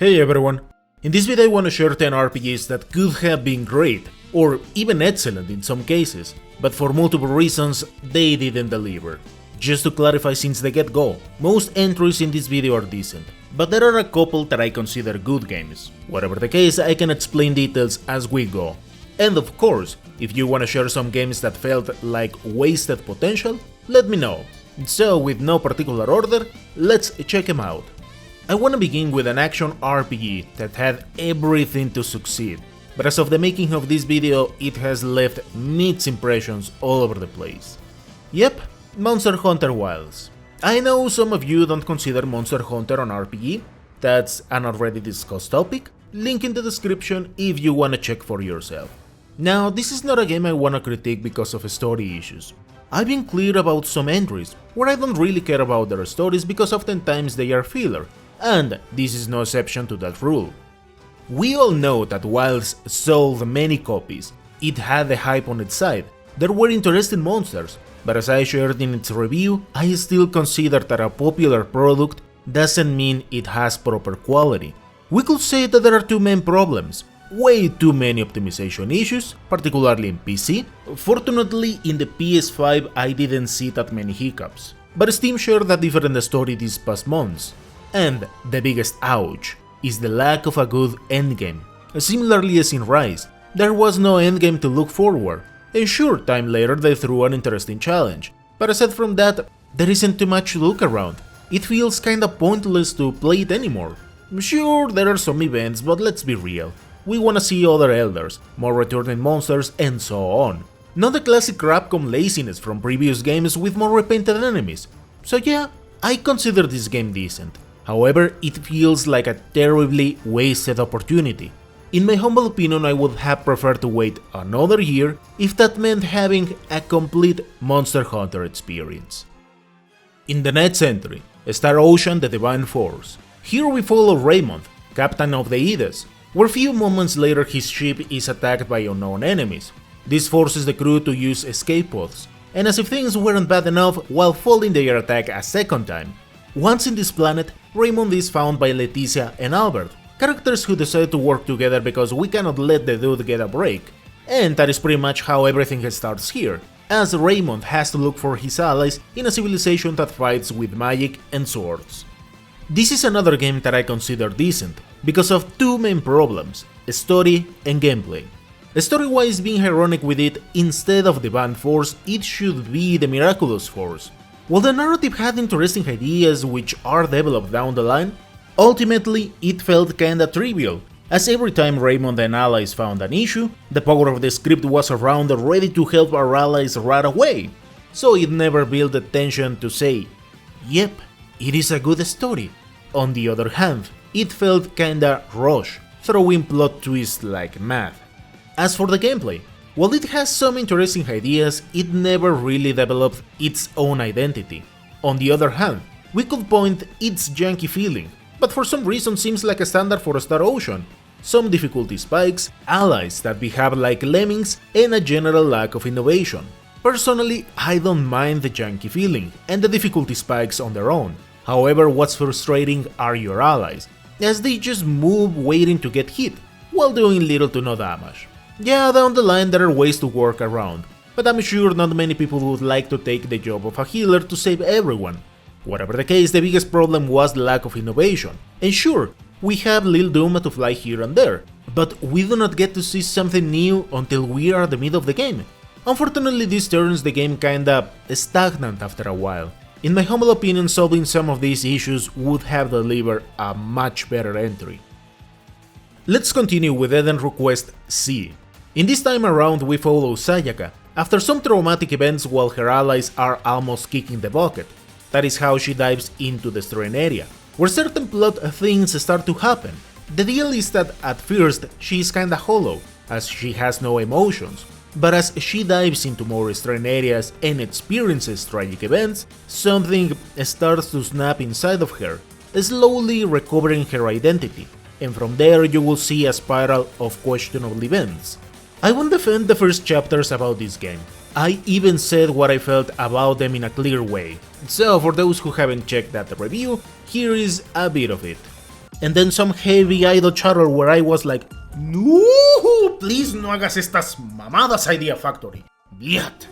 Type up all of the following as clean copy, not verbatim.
Hey everyone! In this video I want to share 10 RPGs that could have been great, or even excellent in some cases, but for multiple reasons they didn't deliver. Just to clarify since the get-go, most entries in this video are decent, but there are a couple that I consider good games. Whatever the case, I can explain details as we go. And of course, if you want to share some games that felt like wasted potential, let me know. So with no particular order, let's check them out. I want to begin with an action RPG that had everything to succeed, but as of the making of this video, it has left mixed impressions all over the place. Yep, Monster Hunter Wilds. I know some of you don't consider Monster Hunter an RPG, that's an already discussed topic, link in the description if you wanna check for yourself. Now, this is not a game I wanna critique because of story issues. I've been clear about some entries, where I don't really care about their stories because oftentimes they are filler, and this is no exception to that rule. We all know that Wilds sold many copies, it had the hype on its side, there were interesting monsters, but as I shared in its review, I still consider that a popular product doesn't mean it has proper quality. We could say that there are two main problems. Way too many optimization issues, particularly in PC. Fortunately, in the PS5 I didn't see that many hiccups, but Steam shared a different story these past months. And the biggest ouch is the lack of a good endgame. Similarly as in Rise, there was no endgame to look forward. A short time later they threw an interesting challenge, but aside from that, there isn't too much to look around. It feels kinda pointless to play it anymore. Sure, there are some events, but let's be real. We wanna see other elders, more returning monsters, and so on. Not the classic Capcom laziness from previous games with more repainted enemies. So yeah, I consider this game decent. However, it feels like a terribly wasted opportunity. In my humble opinion, I would have preferred to wait another year if that meant having a complete Monster Hunter experience. In the next entry, Star Ocean: The Divine Force. Here we follow Raymond, captain of the Aegis, where few moments later his ship is attacked by unknown enemies. This forces the crew to use escape pods, and as if things weren't bad enough, while foiling their attack a second time. Once in this planet, Raymond is found by Leticia and Albert, characters who decide to work together because we cannot let the dude get a break. And that is pretty much how everything starts here, as Raymond has to look for his allies in a civilization that fights with magic and swords. This is another game that I consider decent, because of two main problems, story and gameplay. Story-wise, being ironic with it, instead of Divine Force, it should be the Miraculous Force. While the narrative had interesting ideas which are developed down the line, ultimately it felt kinda trivial, as every time Raymond and allies found an issue, the power of the script was around ready to help our allies right away, so it never built the tension to say, yep, it is a good story. On the other hand, it felt kinda rushed, throwing plot twists like mad. As for the gameplay, while it has some interesting ideas, it never really developed its own identity. On the other hand, we could point its janky feeling, but for some reason seems like a standard for Star Ocean. Some difficulty spikes, allies that behave like lemmings, and a general lack of innovation. Personally, I don't mind the janky feeling and the difficulty spikes on their own. However, what's frustrating are your allies, as they just move waiting to get hit, while doing little to no damage. Yeah, down the line there are ways to work around, but I'm sure not many people would like to take the job of a healer to save everyone. Whatever the case, the biggest problem was the lack of innovation. And sure, we have Lil Doom to fly here and there, but we do not get to see something new until we are at the middle of the game. Unfortunately, this turns the game kinda stagnant after a while. In my humble opinion, solving some of these issues would have delivered a much better entry. Let's continue with Eden Request C. In this time around we follow Sayaka, after some traumatic events while her allies are almost kicking the bucket. That is how she dives into the Strain area, where certain plot things start to happen. The deal is that at first she is kinda hollow, as she has no emotions, but as she dives into more Strain areas and experiences tragic events, something starts to snap inside of her, slowly recovering her identity, and from there you will see a spiral of questionable events. I won't defend the first chapters about this game, I even said what I felt about them in a clear way, so for those who haven't checked that review, here is a bit of it. and then some heavy idle chatter where I was like, no, please no hagas estas mamadas Idea Factory. Yet.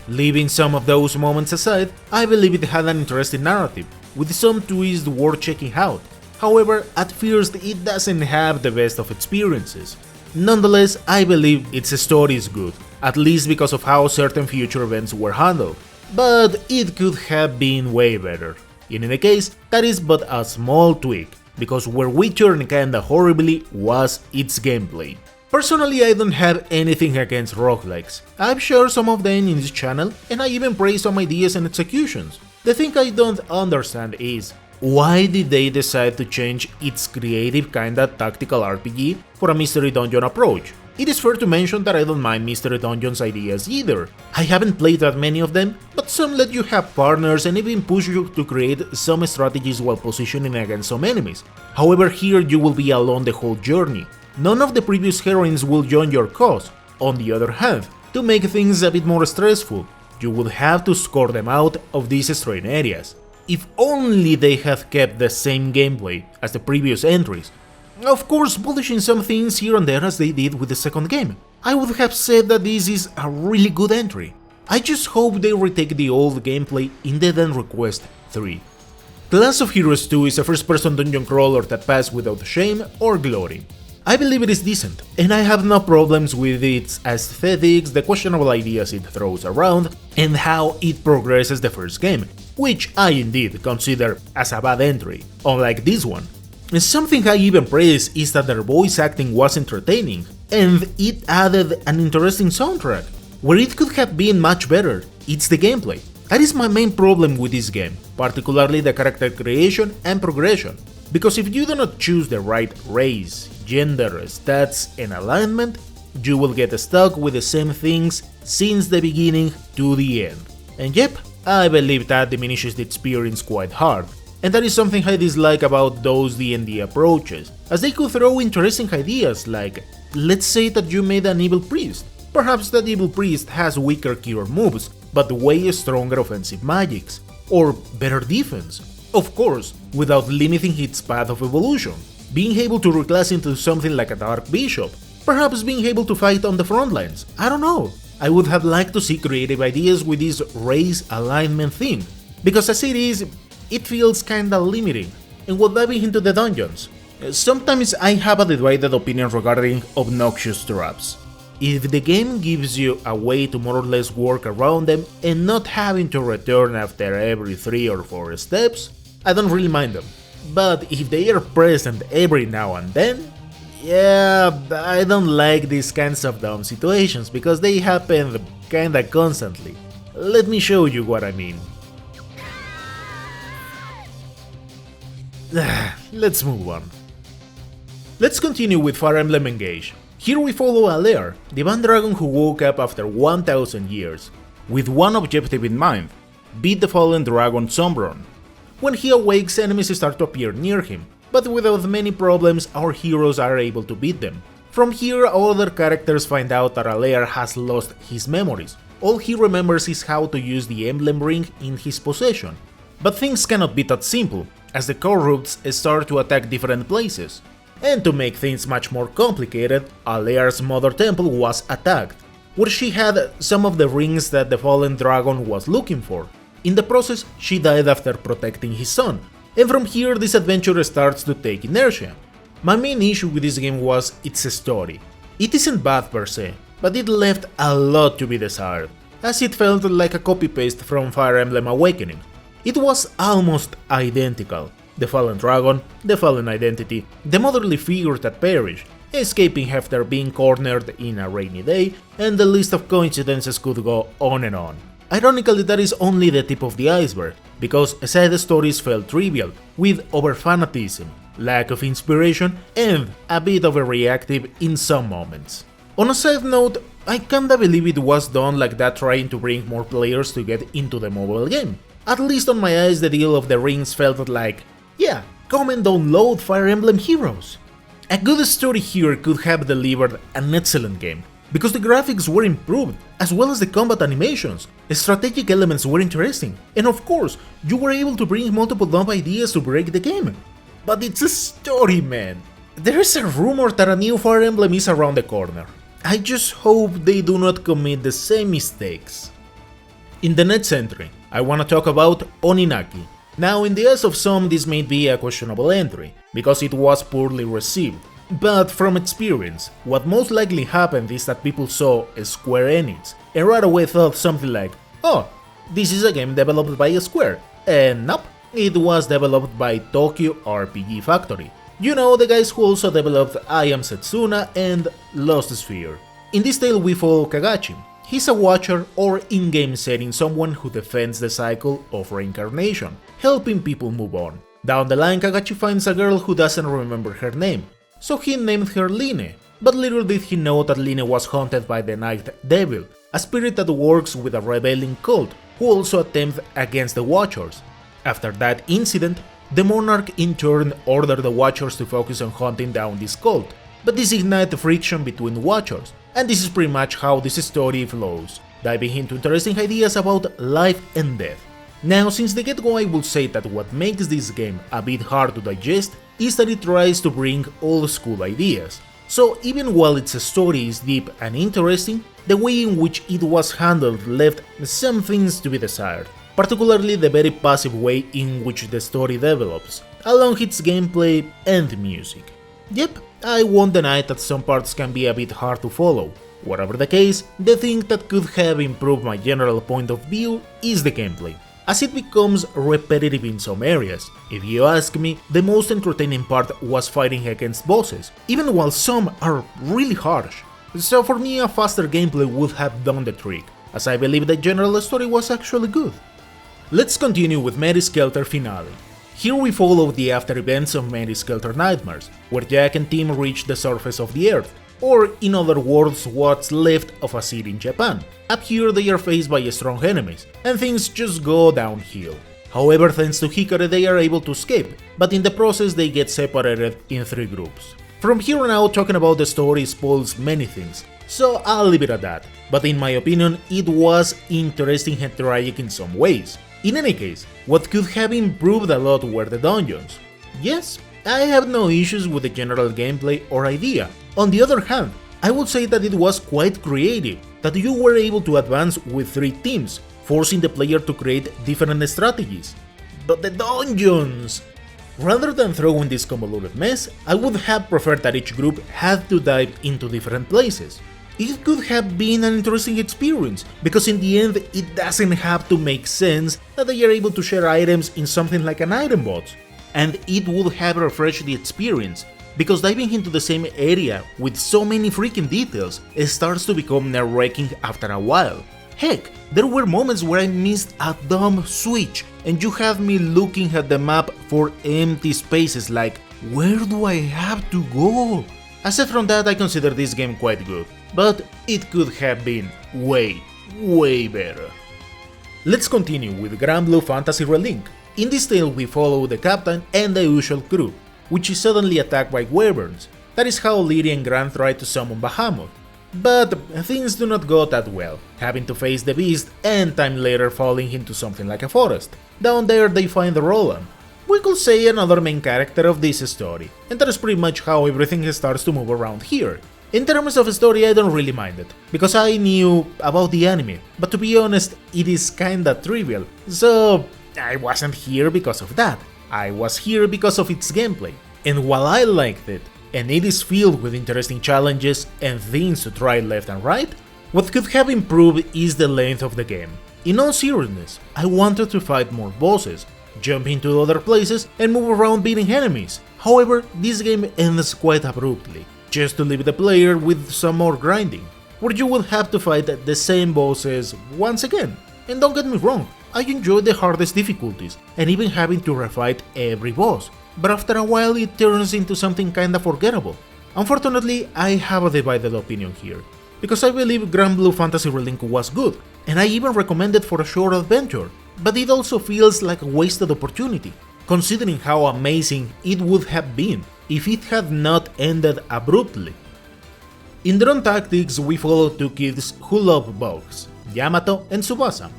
Leaving some of those moments aside, I believe it had an interesting narrative, with some twists worth checking out. However, at first it doesn't have the best of experiences. Nonetheless, I believe its story is good, at least because of how certain future events were handled, but it could have been way better. In any case, that is but a small tweak, because where we turned kinda horribly was its gameplay. Personally, I don't have anything against roguelikes. I've shared some of them in this channel, and I even praise some ideas and executions. The thing I don't understand is, why did they decide to change its creative kinda tactical RPG for a mystery dungeon approach? It is fair to mention that I don't mind mystery dungeons ideas either. I haven't played that many of them, but some let you have partners and even push you to create some strategies while positioning against some enemies. However, here you will be alone the whole journey. None of the previous heroines will join your cause. On the other hand, to make things a bit more stressful, you would have to score them out of these strange areas. If only they had kept the same gameplay as the previous entries. Of course, polishing some things here and there as they did with the second game. I would have said that this is a really good entry. I just hope they retake the old gameplay in Dead End Request 3. Class of Heroes 2 is a first-person dungeon crawler that passes without shame or glory. I believe it is decent, and I have no problems with its aesthetics, the questionable ideas it throws around, and how it progresses the first game, which I indeed consider as a bad entry, unlike this one. Something I even praise is that their voice acting was entertaining, and it added an interesting soundtrack. Where it could have been much better, it's the gameplay. That is my main problem with this game, particularly the character creation and progression, because if you do not choose the right race, gender, stats, and alignment, you will get stuck with the same things since the beginning to the end. And yep, I believe that diminishes the experience quite hard, and that is something I dislike about those D&D approaches, as they could throw interesting ideas like, let's say that you made an evil priest. Perhaps that evil priest has weaker cure moves, but way stronger offensive magics, or better defense. Of course, without limiting its path of evolution. Being able to reclass into something like a Dark Bishop, perhaps being able to fight on the front lines, I don't know. I would have liked to see creative ideas with this race alignment thing, because as it is, it feels kinda limiting, and while diving into the dungeons, sometimes I have a divided opinion regarding obnoxious traps. If the game gives you a way to more or less work around them and not having to return after every 3 or 4 steps, I don't really mind them. But if they are present every now and then, yeah, I don't like these kinds of dumb situations because they happen kinda constantly. Let me show you what I mean. Let's move on. Let's continue with Fire Emblem Engage. Here we follow Alea, the Van Dragon who woke up after 1000 years, with one objective in mind: beat the fallen dragon Sombron. When he awakes, enemies start to appear near him, but without many problems our heroes are able to beat them. From here, other characters find out that Alea has lost his memories. All he remembers is how to use the emblem ring in his possession. But things cannot be that simple, as the corrupts start to attack different places. And to make things much more complicated, Alea's mother temple was attacked, where she had some of the rings that the fallen dragon was looking for. In the process, she died after protecting his son, and from here this adventure starts to take inertia. My main issue with this game was its story. It isn't bad per se, but it left a lot to be desired, as it felt like a copy-paste from Fire Emblem Awakening. It was almost identical. The fallen dragon, the fallen identity, the motherly figure that perished, escaping after being cornered in a rainy day, and the list of coincidences could go on and on. Ironically, that is only the tip of the iceberg, because side stories felt trivial, with over-fanatism, lack of inspiration, and a bit overreactive in some moments. On a side note, I kinda believe it was done like that trying to bring more players to get into the mobile game. At least on my eyes the deal of the rings felt like, yeah, come and download Fire Emblem Heroes. A good story here could have delivered an excellent game, because the graphics were improved, as well as the combat animations, strategic elements were interesting, and of course, you were able to bring multiple dumb ideas to break the game. but it's a story, man. There is a rumor that a new Fire Emblem is around the corner. I just hope they do not commit the same mistakes. In the next entry, I wanna talk about Oninaki. Now, in the eyes of some, this may be a questionable entry, because it was poorly received. But from experience, what most likely happened is that people saw Square Enix and right away thought something like, oh, this is a game developed by Square, and nope, it was developed by Tokyo RPG Factory. You know, the guys who also developed I Am Setsuna and Lost Sphere. In this tale we follow Kagachi. He's a watcher or in-game setting someone who defends the cycle of reincarnation, helping people move on. Down the line, Kagachi finds a girl who doesn't remember her name, so he named her Line, but little did he know that Line was haunted by the Night Devil, a spirit that works with a rebelling cult, who also attempt against the Watchers. After that incident, the monarch in turn ordered the Watchers to focus on hunting down this cult, but this ignited friction between Watchers, and this is pretty much how this story flows, diving into interesting ideas about life and death. Now, since the get-go, I will say that what makes this game a bit hard to digest is that it tries to bring old school ideas. So even while its story is deep and interesting, the way in which it was handled left some things to be desired, particularly the very passive way in which the story develops, along its gameplay and music. Yep, I won't deny that some parts can be a bit hard to follow. Whatever the case, the thing that could have improved my general point of view is the gameplay, as it becomes repetitive in some areas. If you ask me, the most entertaining part was fighting against bosses, even while some are really harsh. So for me, a faster gameplay would have done the trick, as I believe the general story was actually good. Let's continue with Mary Skelter Finale. Here we follow the after events of Mary Skelter Nightmares, where Jack and Tim reach the surface of the Earth, or in other words, what's left of a city in Japan. Up here they are faced by strong enemies, and things just go downhill. However, thanks to Hikari they are able to escape, but in the process they get separated in 3 groups. From here on out, talking about the story spoils many things, so I'll leave it at that, but in my opinion it was interesting and tragic in some ways. In any case, what could have improved a lot were the dungeons. Yes, I have no issues with the general gameplay or idea. On the other hand, I would say that it was quite creative, that you were able to advance with 3 teams, forcing the player to create different strategies. But the dungeons! Rather than throwing this convoluted mess, I would have preferred that each group had to dive into different places. It could have been an interesting experience, because in the end it doesn't have to make sense that they are able to share items in something like an item box, and it would have refreshed the experience, because diving into the same area with so many freaking details starts to become nerve-wracking after a while. Heck, there were moments where I missed a dumb switch, and you have me looking at the map for empty spaces like, where do I have to go? Aside from that, I consider this game quite good, but it could have been way better. Let's continue with Grand Blue Fantasy Relink. In this tale we follow the captain and the usual crew, which is suddenly attacked by wyverns. That is how Lydia and Grant try to summon Bahamut. But things do not go that well, having to face the beast and time later falling into something like a forest. Down there they find Roland. We could say another main character of this story, and that is pretty much how everything starts to move around here. In terms of story, I don't really mind it, because I knew about the anime, but to be honest, it is kinda trivial, so I wasn't here because of that. I was here because of its gameplay, and while I liked it, and it is filled with interesting challenges and things to try left and right, what could have improved is the length of the game. In all seriousness, I wanted to fight more bosses, jump into other places and move around beating enemies. However, this game ends quite abruptly, just to leave the player with some more grinding, where you will have to fight the same bosses once again. And don't get me wrong, I enjoyed the hardest difficulties, and even having to refight every boss, but after a while it turns into something kinda forgettable. Unfortunately, I have a divided opinion here, because I believe Grand Blue Fantasy Relink was good, and I even recommend it for a short adventure, but it also feels like a wasted opportunity, considering how amazing it would have been if it had not ended abruptly. In Drone Tactics we follow 2 kids who love bugs, Yamato and Tsubasa.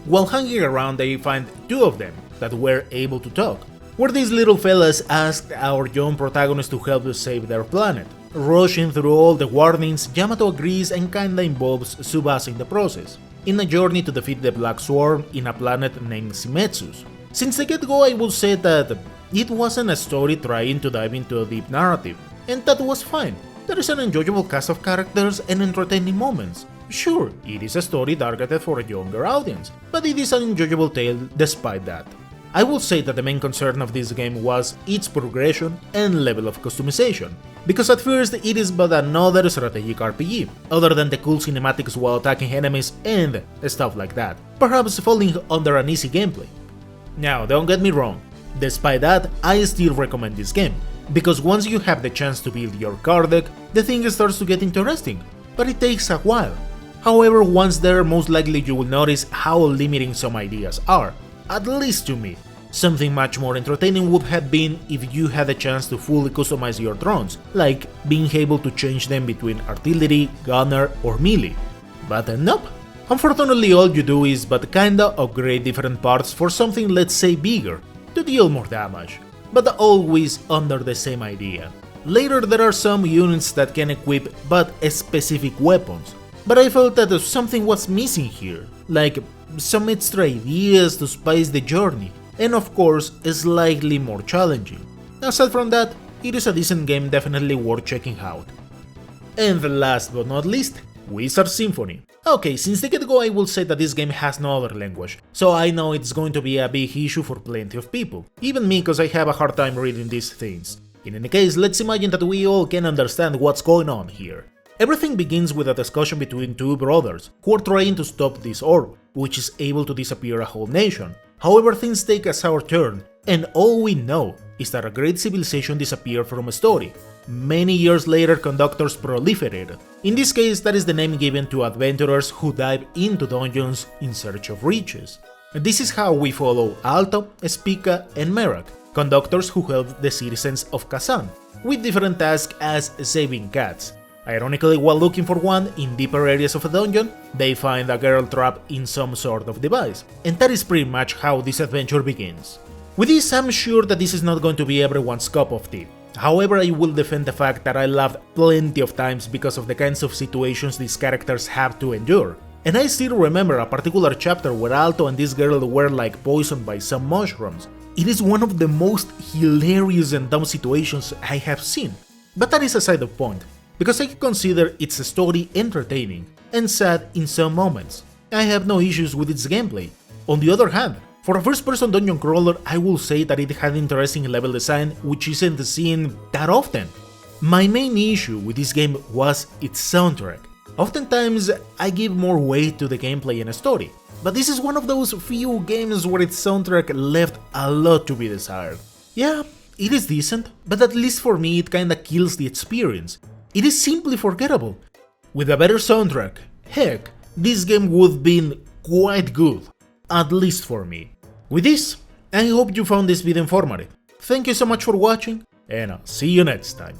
While hanging around they find 2 of them that were able to talk. where these little fellas asked our young protagonist to help save their planet. Rushing through all the warnings, Yamato agrees and kinda involves Tsubasa in the process, in a journey to defeat the Black Swarm in a planet named Shimetsus. Since the get-go, I would say that it wasn't a story trying to dive into a deep narrative, and that was fine. There is an enjoyable cast of characters and entertaining moments. Sure, it is a story targeted for a younger audience, but it is an enjoyable tale despite that. I will say that the main concern of this game was its progression and level of customization, because at first it is but another strategic RPG, other than the cool cinematics while attacking enemies and stuff like that, perhaps falling under an easy gameplay. Now, don't get me wrong, despite that, I still recommend this game, because once you have the chance to build your card deck, the thing starts to get interesting, but it takes a while. However, once there, most likely you will notice how limiting some ideas are, at least to me. Something much more entertaining would have been if you had a chance to fully customize your drones, like being able to change them between artillery, gunner or melee. But nope. Unfortunately, all you do is but kinda upgrade different parts for something, let's say, bigger, to deal more damage, but always under the same idea. Later there are some units that can equip but specific weapons, but I felt that something was missing here, like some extra ideas to spice the journey, and of course slightly more challenging. Aside from that, it is a decent game definitely worth checking out. And last but not least, Wizard Symphony. Okay, since the get-go I will say that this game has no other language, so I know it's going to be a big issue for plenty of people, even me cause I have a hard time reading these things. In any case, let's imagine that we all can understand what's going on here. Everything begins with a discussion between two brothers, who are trying to stop this orb, which is able to disappear a whole nation. However, things take a sour turn, and all we know is that a great civilization disappeared from a story. Many years later, conductors proliferated. In this case, that is the name given to adventurers who dive into dungeons in search of riches. This is how we follow Alto, Spica, and Merak, conductors who help the citizens of Kazan, with different tasks as saving cats. Ironically, while looking for one in deeper areas of a dungeon, they find a girl trapped in some sort of device, and that is pretty much how this adventure begins. With this, I'm sure that this is not going to be everyone's cup of tea. However, I will defend the fact that I laughed plenty of times because of the kinds of situations these characters have to endure. And I still remember a particular chapter where Alto and this girl were like poisoned by some mushrooms. It is one of the most hilarious and dumb situations I have seen. But that is a side point, because I consider its story entertaining and sad in some moments. I have no issues with its gameplay. On the other hand, for a first-person dungeon crawler, I will say that it had interesting level design which isn't seen that often. My main issue with this game was its soundtrack. Oftentimes, I give more weight to the gameplay and story, but this is one of those few games where its soundtrack left a lot to be desired. Yeah, it is decent, but at least for me it kinda kills the experience. It is simply forgettable. With a better soundtrack, heck, this game would have been quite good, at least for me. With this, I hope you found this video informative. Thank you so much for watching, and I'll see you next time.